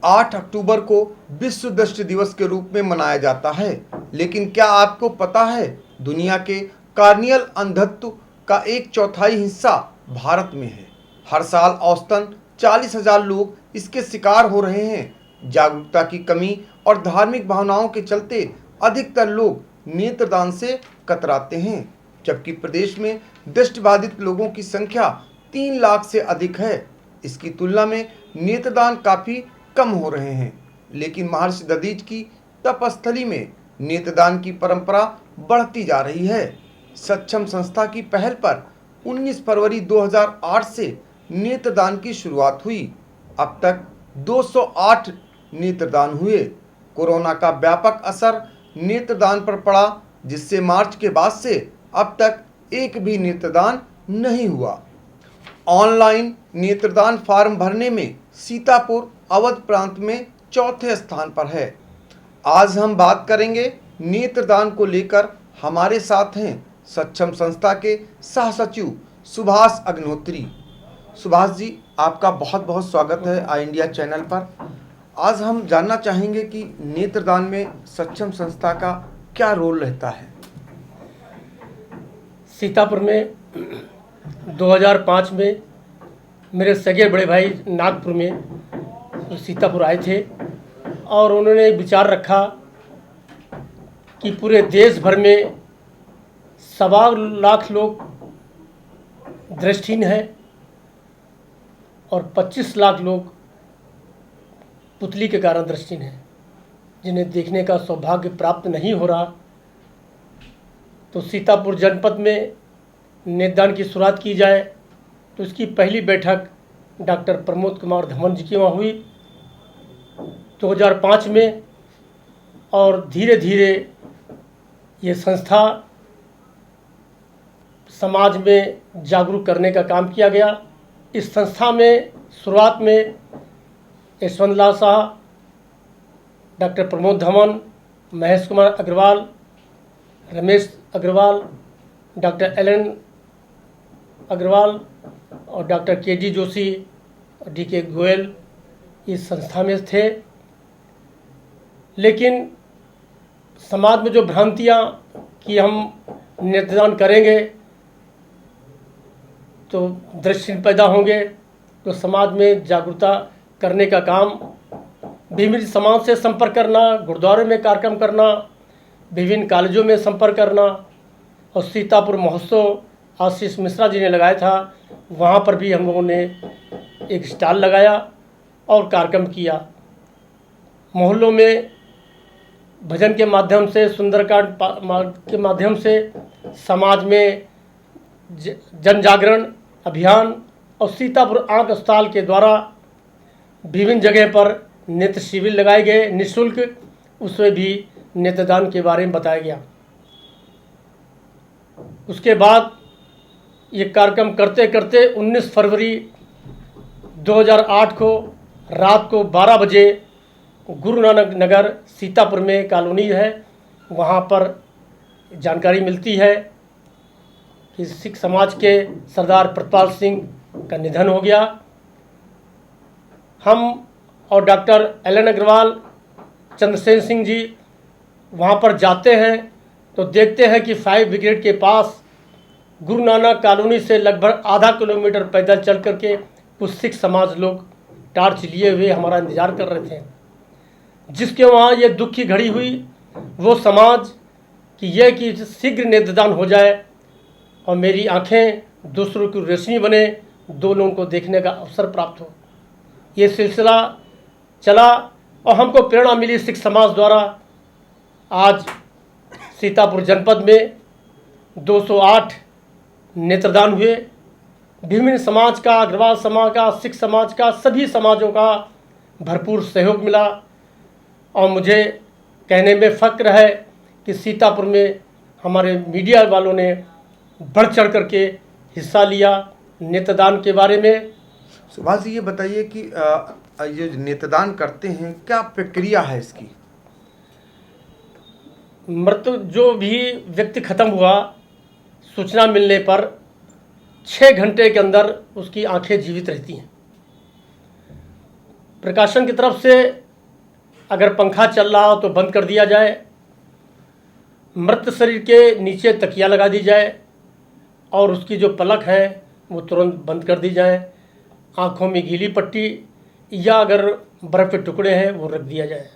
8 अक्टूबर को विश्व दृष्टि दिवस के रूप में मनाया जाता है, लेकिन क्या आपको पता है दुनिया के कार्नियल अंधत्व का 1/4 हिस्सा भारत में है। हर साल औसतन 40,000 लोग इसके शिकार हो रहे हैं। जागरूकता की कमी और धार्मिक भावनाओं के चलते अधिकतर लोग नेत्रदान से कतराते हैं, जबकि प्रदेश में दृष्टिबाधित लोगों की संख्या 3 लाख से अधिक है। इसकी तुलना में नेत्रदान काफ़ी कम हो रहे हैं, लेकिन महर्षि दधीच की तपस्थली में नेत्रदान की परंपरा बढ़ती जा रही है। सक्षम संस्था की पहल पर 19 फरवरी 2008 से नेत्रदान की शुरुआत हुई। अब तक 208 नेत्रदान हुए। कोरोना का व्यापक असर नेत्रदान पर पड़ा, जिससे मार्च के बाद से अब तक एक भी नेत्रदान नहीं हुआ। ऑनलाइन नेत्रदान फॉर्म भरने में सीतापुर अवध प्रांत में चौथे स्थान पर है। आज हम बात करेंगे नेत्रदान को लेकर। हमारे साथ हैं सक्षम संस्था के सह सचिव सुभाष अग्निहोत्री। सुभाष जी, आपका बहुत बहुत स्वागत है आई इंडिया चैनल पर। आज हम जानना चाहेंगे कि नेत्रदान में सक्षम संस्था का क्या रोल रहता है। सीतापुर में 2005 में मेरे सगे बड़े भाई नागपुर में सीतापुर आए थे और उन्होंने एक विचार रखा कि पूरे देश भर में 1.25 लाख लोग दृष्टिहीन हैं और 25 लाख लोग पुतली के कारण दृष्टिहीन हैं, जिन्हें देखने का सौभाग्य प्राप्त नहीं हो रहा। तो सीतापुर जनपद में नेत्रदान की शुरुआत की जाए, तो इसकी पहली बैठक डॉक्टर प्रमोद कुमार धमन जी की वहाँ हुई 2005 में, और धीरे धीरे ये संस्था समाज में जागरूक करने का काम किया गया। इस संस्था में शुरुआत में Yashwant Lal Shah, doctor Pramod Dhaman, Mahesh Kumar Agarwal, Ramesh Agarwal, doctor Alan Agarwal और डॉक्टर के.जी. जोशी और डी.के. गोयल इस संस्था में थे। लेकिन समाज में जो भ्रांतियाँ कि हम नेत्रदान करेंगे तो दृष्टिहीन पैदा होंगे, तो समाज में जागरूकता करने का काम, विभिन्न समाज से संपर्क करना, गुरुद्वारे में कार्यक्रम करना, विभिन्न कॉलेजों में संपर्क करना, और सीतापुर महोत्सव आशीष मिश्रा जी ने लगाया था, वहाँ पर भी हम लोगों ने एक स्टॉल लगाया और कार्यक्रम किया। मोहल्लों में भजन के माध्यम से, सुंदरकांड के माध्यम से समाज में जन जागरण अभियान और सीतापुर आँख अस्पताल के द्वारा विभिन्न जगह पर नेत्र शिविर लगाए गए निःशुल्क। उसमें भी नेत्रदान के बारे में बताया गया। उसके बाद ये कार्यक्रम करते करते 19 फरवरी 2008 को रात को 12 बजे गुरु नानक नगर सीतापुर में कॉलोनी है, वहाँ पर जानकारी मिलती है कि सिख समाज के सरदार प्रताप सिंह का निधन हो गया। हम और डॉक्टर एलन अग्रवाल, चंद्रसेन सिंह जी वहाँ पर जाते हैं तो देखते हैं कि फायर ब्रिगेड के पास गुरु नानक कॉलोनी से लगभग आधा किलोमीटर पैदल चल करके कुछ सिख समाज लोग टार्च लिए हुए हमारा इंतज़ार कर रहे थे। जिसके वहाँ ये दुख की घड़ी हुई, वो समाज कि यह कि शीघ्र नेत्रदान हो जाए और मेरी आँखें दूसरों की रोशनी बने, दो लोगों को देखने का अवसर प्राप्त हो। ये सिलसिला चला और हमको प्रेरणा मिली सिख समाज द्वारा। आज सीतापुर जनपद में 208 नेत्रदान हुए। विभिन्न समाज का, अग्रवाल समाज का, सिख समाज का, सभी समाजों का भरपूर सहयोग मिला और मुझे कहने में फ़ख्र है कि सीतापुर में हमारे मीडिया वालों ने बढ़ चढ़ करके हिस्सा लिया नेत्रदान के बारे में। सुभाष जी, ये बताइए कि ये नेत्रदान करते हैं, क्या प्रक्रिया है इसकी? मृत्यु जो भी व्यक्ति खत्म हुआ, सूचना मिलने पर 6 घंटे के अंदर उसकी आंखें जीवित रहती हैं। प्रशासन की तरफ से अगर पंखा चल रहा हो तो बंद कर दिया जाए, मृत शरीर के नीचे तकिया लगा दी जाए और उसकी जो पलक है वो तुरंत बंद कर दी जाए। आँखों में गीली पट्टी या अगर बर्फ़ के टुकड़े हैं वो रख दिया जाए।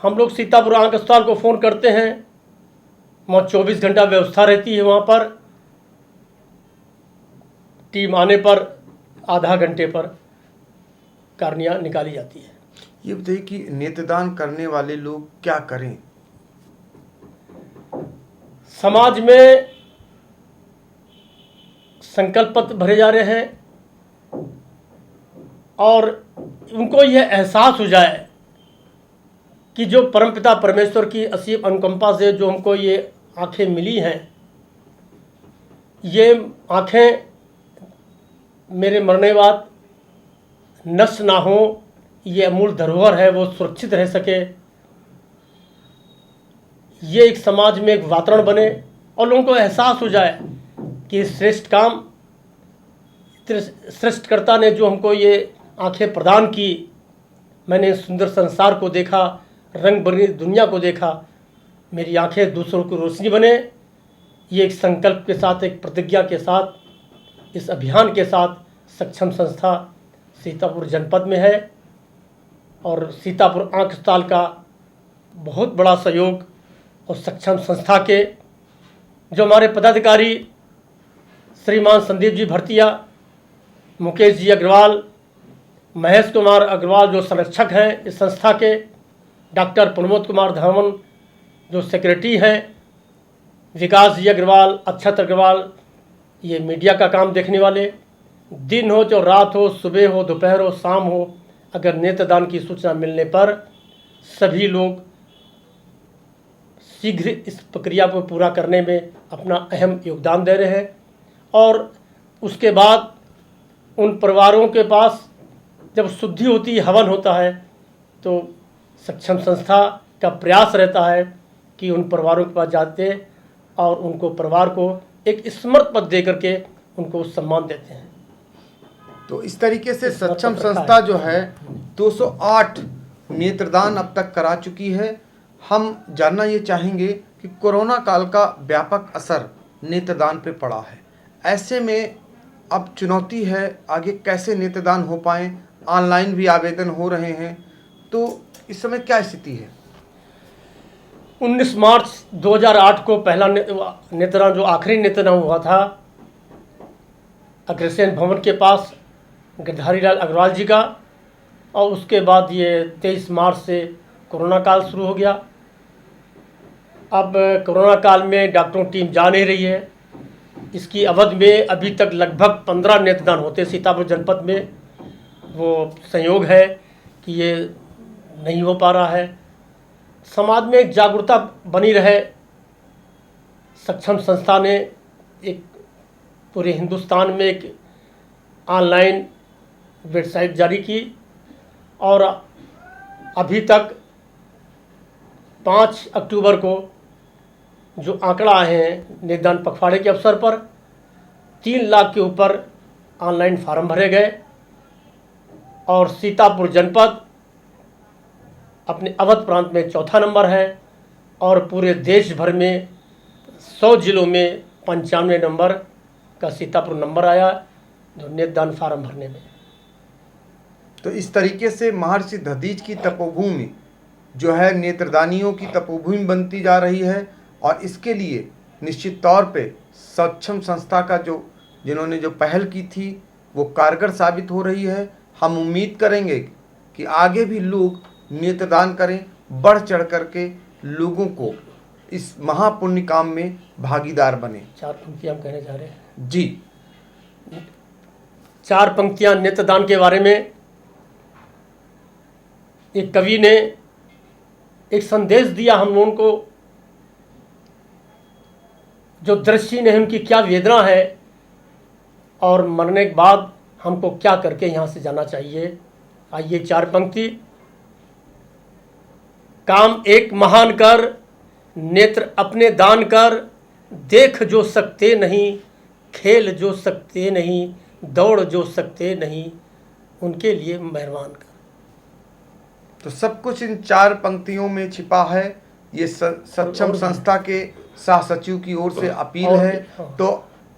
हम लोग सीतापुर आँख अस्पताल को फ़ोन करते हैं, वहाँ 24 घंटा व्यवस्था रहती है। वहाँ पर टीम आने पर आधा घंटे पर कार्निया निकाली जाती है। ये बताइए कि नेत्रदान करने वाले लोग क्या करें? समाज में संकल्प पत्र भरे जा रहे हैं और उनको यह एहसास हो जाए कि जो परमपिता परमेश्वर की असीम अनुकंपा से जो हमको ये आँखें मिली हैं, ये आँखें मेरे मरने बाद नष्ट ना हो, ये अमूल धरोहर है, वो सुरक्षित रह सके, ये एक समाज में एक वातावरण बने और लोगों को एहसास हो जाए कि श्रेष्ठ काम सृष्टिकर्ता ने जो हमको ये आंखें प्रदान की, मैंने सुंदर संसार को देखा, रंग बिरंगी दुनिया को देखा, मेरी आंखें दूसरों की रोशनी बने। ये एक संकल्प के साथ, एक प्रतिज्ञा के साथ, इस अभियान के साथ सक्षम संस्था सीतापुर जनपद में है और सीतापुर आँख अस्पताल का बहुत बड़ा सहयोग और सक्षम संस्था के जो हमारे पदाधिकारी श्रीमान संदीप जी भरतिया, मुकेश जी अग्रवाल, महेश कुमार अग्रवाल जो संरक्षक हैं इस संस्था के, डॉक्टर प्रमोद कुमार धामन जो सेक्रेटरी हैं, विकास जी अग्रवाल, अक्षत अग्रवाल ये मीडिया का काम देखने वाले, दिन हो चाहे रात हो, सुबह हो, दोपहर हो, शाम हो, अगर नेत्रदान की सूचना मिलने पर सभी लोग शीघ्र इस प्रक्रिया को पूरा करने में अपना अहम योगदान दे रहे हैं। और उसके बाद उन परिवारों के पास जब शुद्धि होती है, हवन होता है, तो सक्षम संस्था का प्रयास रहता है कि उन परिवारों के पास जाते और उनको परिवार को एक स्मृति पत्र दे करके उनको सम्मान देते हैं। तो इस तरीके से सक्षम संस्था जो है 208 नेत्रदान अब तक करा चुकी है। हम जानना ये चाहेंगे कि कोरोना काल का व्यापक असर नेत्रदान पे पड़ा है, ऐसे में अब चुनौती है आगे कैसे नेत्रदान हो पाए, ऑनलाइन भी आवेदन हो रहे हैं, तो इस समय क्या स्थिति है? 19 मार्च 2008 को पहला नेत्रदान जो आखिरी नेत्रदान हुआ था अग्रसेन भवन के पास गिरधारी लाल अग्रवाल जी का, और उसके बाद ये 23 मार्च से कोरोना काल शुरू हो गया। अब कोरोना काल में डॉक्टरों की टीम जा नहीं रही है। इसकी अवधि में अभी तक लगभग 15 नेत्रदान होते सीतापुर जनपद में। वो संयोग है कि ये नहीं हो पा रहा है। समाज में एक जागरूकता बनी रहे, सक्षम संस्था ने एक पूरे हिंदुस्तान में एक ऑनलाइन वेबसाइट जारी की और अभी तक 5 अक्टूबर को जो आंकड़ा आए हैं नेत्रदान पखवाड़े के अवसर पर 3 लाख के ऊपर ऑनलाइन फार्म भरे गए और सीतापुर जनपद अपने अवध प्रांत में चौथा नंबर है और पूरे देश भर में 100 जिलों में 95 नंबर का सीतापुर नंबर आया जो नेत्रदान फार्म भरने में। तो इस तरीके से महर्षि दधीच की तपोभूमि जो है नेत्रदानियों की तपोभूमि बनती जा रही है और इसके लिए निश्चित तौर पे सक्षम संस्था का जिन्होंने जो पहल की थी वो कारगर साबित हो रही है। हम उम्मीद करेंगे कि आगे भी लोग नेत्रदान करें, बढ़ चढ़ करके लोगों को इस महापुण्य काम में भागीदार बने। 4 पंक्तियाँ हम कहने जा रहे हैं जी। 4 पंक्तियाँ नेत्रदान के बारे में। एक कवि ने एक संदेश दिया हम लोगों को, जो दृष्टि ने उनकी क्या वेदना है और मरने के बाद हमको क्या करके यहाँ से जाना चाहिए। आइए 4 पंक्ति। काम एक महान कर, नेत्र अपने दान कर, देख जो सकते नहीं, खेल जो सकते नहीं, दौड़ जो सकते नहीं, उनके लिए मेहरबान कर। तो सब कुछ इन 4 पंक्तियों में छिपा है। ये सक्षम संस्था के सह सचिव की ओर से अपील है। तो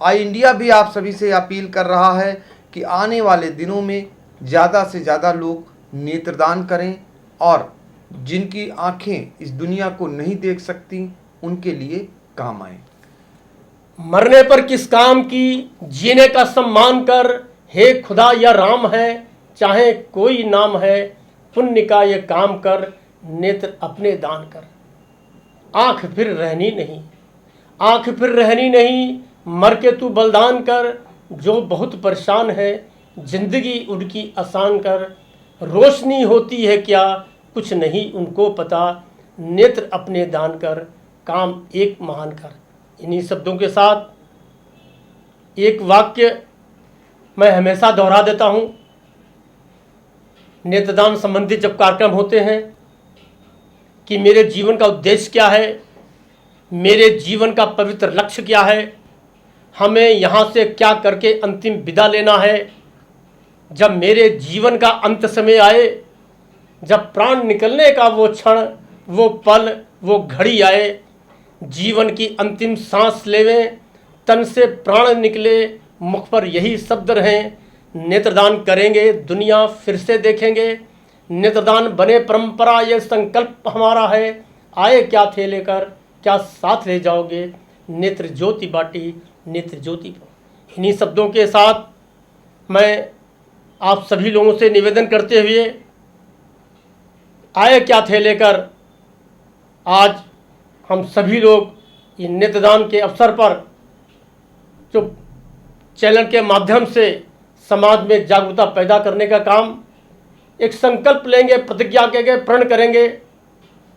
आई इंडिया भी आप सभी से अपील कर रहा है कि आने वाले दिनों में ज़्यादा से ज़्यादा लोग नेत्रदान करें और जिनकी आंखें इस दुनिया को नहीं देख सकती उनके लिए काम आए। मरने पर किस काम की, जीने का सम्मान कर, हे खुदा या राम है, चाहे कोई नाम है, पुण्य का ये काम कर, नेत्र अपने दान कर। आंख फिर रहनी नहीं, आंख फिर रहनी नहीं, मर के तू बलिदान कर। जो बहुत परेशान है, जिंदगी उनकी आसान कर। रोशनी होती है क्या, कुछ नहीं उनको पता, नेत्र अपने दान कर, काम एक महान कर। इन्हीं शब्दों के साथ एक वाक्य मैं हमेशा दोहरा देता हूँ। नेत्रदान संबंधी जब कार्यक्रम होते हैं कि मेरे जीवन का उद्देश्य क्या है, मेरे जीवन का पवित्र लक्ष्य क्या है, हमें यहाँ से क्या करके अंतिम विदा लेना है। जब मेरे जीवन का अंत समय आए, जब प्राण निकलने का वो क्षण, वो पल, वो घड़ी आए, जीवन की अंतिम सांस लेवें, तन से प्राण निकले, मुख पर यही शब्द रहें, नेत्रदान करेंगे दुनिया फिर से देखेंगे। नेत्रदान बने परंपरा, ये संकल्प हमारा है। आए क्या थे लेकर, क्या साथ ले जाओगे, नेत्र ज्योति बाटी, नेत्र ज्योति। इन्हीं शब्दों के साथ मैं आप सभी लोगों से निवेदन करते हुए, आए क्या थे लेकर, आज हम सभी लोग इन नेत्रदान के अवसर पर जो चैनल के माध्यम से समाज में जागरूकता पैदा करने का काम, एक संकल्प लेंगे, प्रतिज्ञा करेंगे, प्रण करेंगे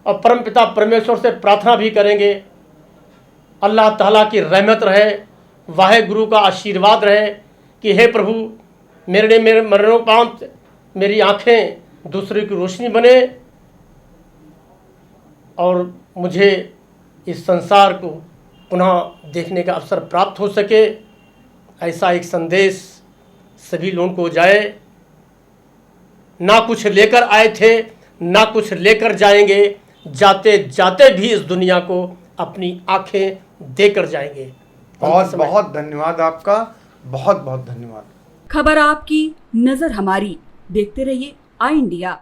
और परमपिता परमेश्वर से प्रार्थना भी करेंगे। अल्लाह ताला की रहमत रहे, वाहे गुरु का आशीर्वाद रहे कि हे प्रभु, मेरे मरणोपरांत मेरी आँखें दूसरे की रोशनी बने और मुझे इस संसार को पुनः देखने का अवसर प्राप्त हो सके। ऐसा एक संदेश सभी लोगों को जाए। ना कुछ लेकर आए थे, ना कुछ लेकर जाएंगे, जाते जाते भी इस दुनिया को अपनी आंखें देकर जाएंगे। बहुत बहुत धन्यवाद आपका, बहुत बहुत धन्यवाद। खबर आपकी, नजर हमारी। देखते रहिए आई इंडिया।